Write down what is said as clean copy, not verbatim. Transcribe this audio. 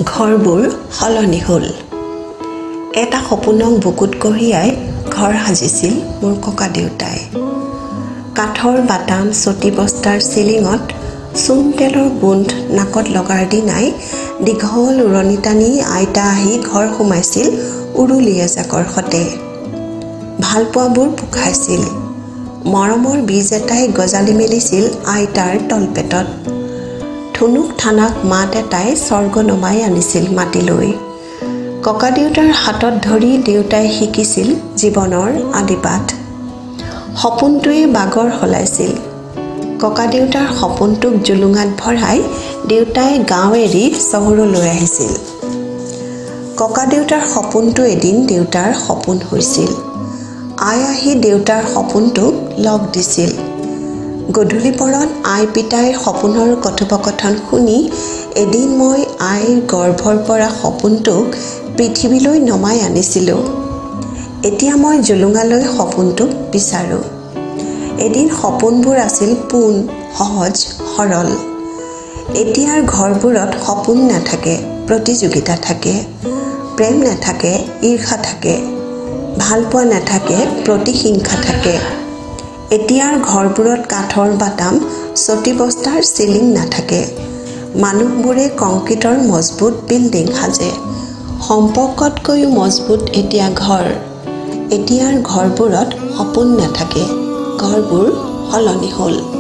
ঘৰবোৰ সলনি হ'ল। এটা সপোনক বুকুত কঢ়িয়াই ঘৰ সাজিছিল মোৰ ককা দেউতাই। কাঠৰ বাটাম চটি বস্তাৰ চিলিঙত চূণ তেলৰ গোন্ধ নাকত লগাৰ দিনাই দীঘল উৰণি টানি আইতা আহি ঘৰ সোমাইছিল উৰুলি এজাকৰ সতে। ভালপোৱাবোৰ পোখাইছিল। মৰমৰ বীজ এটাই গজালি মেলিছিল আইতাৰ তলপেটত। ধুনুক থানাক মাত এটাই স্বৰ্গ নমাই আনিছিল মাটিলৈ। ককা দেউতাৰ হাতত ধৰি দেউতাই শিকিছিল জীৱনৰ আদিপাঠ। সপোনটোৱে বাগৰ সলাইছিল। ককা দেউতাৰ সপোনটোক জুলুঙাত ভৰাই দেউতাই গাঁও এৰি চহৰলৈ আহিছিল। ককা দেউতাৰ সপোনটো এদিন দেউতাৰ সপোন হৈছিল। আই আহি দেউতাৰ সপোনটোক লগ দিছিল। গধূলি পৰত আই পিতাইৰ সপোনৰ কথোপকথন শুনি এদিন মই আইৰ গৰ্ভৰ পৰা সপোনটোক পৃথিৱীলৈ নমাই আনিছিলোঁ। এতিয়া মই জুলুঙালৈ সপোনটোক বিচাৰোঁ। এদিন সপোনবোৰ আছিল পোন, সহজ, সৰল। এতিয়াৰ ঘৰবোৰত সপোন নাথাকে, প্ৰতিযোগিতা থাকে। প্ৰেম নাথাকে, ঈৰ্ষা থাকে। ভালপোৱা নাথাকে, প্ৰতিহিংসা থাকে। এতিয়াৰ ঘৰবোৰত কাঠৰ বাটাম চটি বস্তাৰ চিলিং নাথাকে। মানুহবোৰে কংক্ৰিটৰ মজবুত বিল্ডিং সাজে। সম্পৰ্কতকৈও মজবুত এতিয়া ঘৰ। এতিয়াৰ ঘৰবোৰত সপোন নাথাকে, ঘৰবোৰ সলনি হ'ল।